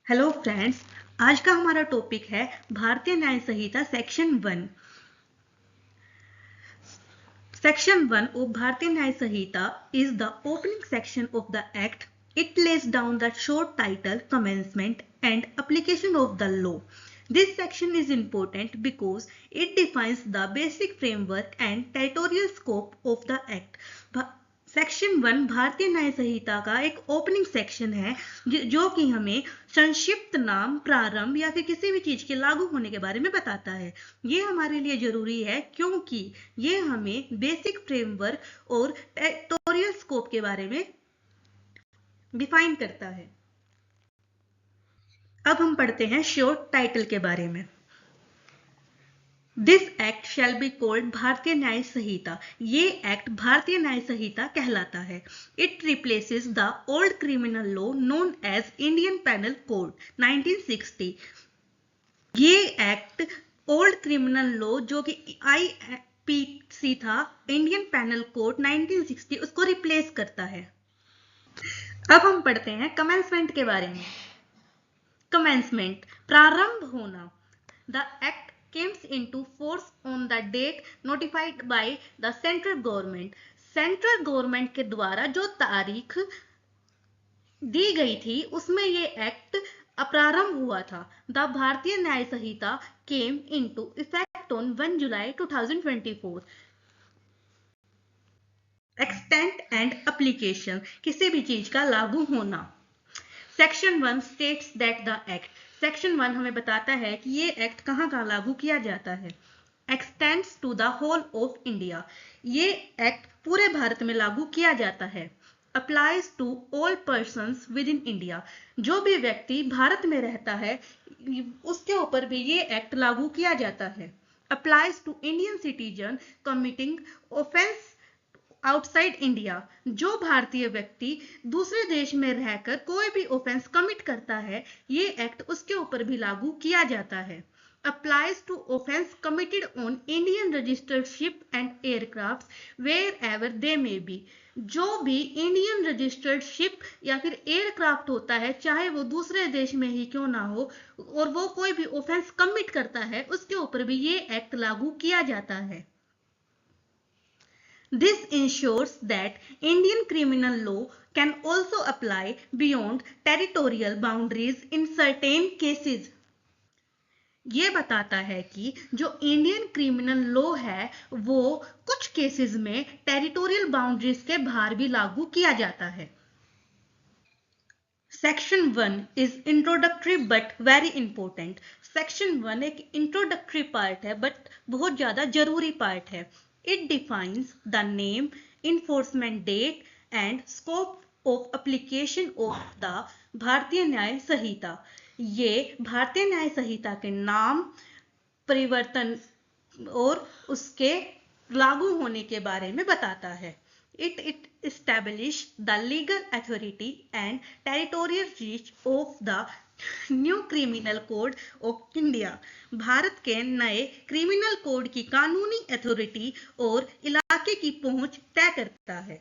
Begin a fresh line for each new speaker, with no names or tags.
Hello friends, आज का हमारा टॉपिक है भारतीय न्याय संहिता सेक्शन 1। सेक्शन 1 of भारतीय न्याय संहिता is the opening section of the act. It lays down the short title, commencement and application of the law. This section is important because it defines the basic framework and territorial scope of the act. Section 1 भारतीय न्याय संहिता का एक opening section है जो कि हमें संक्षिप्त नाम, प्रारंभ या फिर किसी भी चीज के लागू होने के बारे में बताता है। ये हमारे लिए जरूरी है क्योंकि ये हमें बेसिक फ्रेमवर्क और टेरिटोरियल स्कोप के बारे में डिफाइन करता है। अब हम पढ़ते हैं शॉर्ट टाइटल के बारे में। This act shall be called भारतीय न्याय संहिता। ये एक्ट भारतीय न्याय संहिता कहलाता है। It replaces the old criminal law known as Indian penal code 1960। ये एक्ट ओल्ड क्रिमिनल लॉ जो कि IPC था, इंडियन पेनल कोड 1960, उसको रिप्लेस करता है। अब हम पढ़ते हैं कमेंसमेंट के बारे में। कमेंसमेंट, प्रारंभ होना। The act comes into force on the date notified by the central government. Central government के द्वारा जो तारीख दी गई थी उसमें ये एक्ट प्रारंभ हुआ था। द भारतीय न्याय संहिता came into effect on 1 July 2024. Extent and application, किसी भी चीज का लागू होना। Section 1 states that the act, section 1 हमें बताता है कि ये एक्ट कहाँ लागू किया जाता है। Extends to the whole of India, ये एक्ट पूरे भारत में लागू किया जाता है। Applies to all persons within India, जो भी व्यक्ति भारत में रहता है उसके ऊपर भी ये एक्ट लागू किया जाता है। Applies to Indian citizen committing offence outside India, जो भारतीय व्यक्ति दूसरे देश में रहकर कोई भी ऑफेंस कमिट करता है ये एक्ट उसके ऊपर भी लागू किया जाता है। Applies to offence committed on Indian registered ship and aircraft wherever they may be, जो भी इंडियन रजिस्टर्ड शिप या फिर एयरक्राफ्ट होता है चाहे वो दूसरे देश में ही क्यों ना हो और वो कोई भी ऑफेंस कमिट करता है उसके ऊपर भी ये एक्ट लागू किया जाता है। This ensures that Indian criminal law can also apply beyond territorial boundaries in certain cases. ये बताता है कि जो इंडियन क्रिमिनल लॉ है वो कुछ केसेस में टेरिटोरियल बाउंड्रीज के बाहर भी लागू किया जाता है। Section 1 is introductory but very important. Section 1 एक इंट्रोडक्टरी पार्ट है बट बहुत ज्यादा जरूरी पार्ट है। It defines the name, enforcement date and scope of application of the भारतीय न्याय संहिता। ये भारतीय न्याय संहिता के नाम, परिवर्तन और उसके लागू होने के बारे में बताता है। It establish the legal authority and territorial reach of the new criminal code of India, Bharat के नए क्रिमिनल कोड की कानूनी अथॉरिटी और इलाके की पहुंच तय करता है।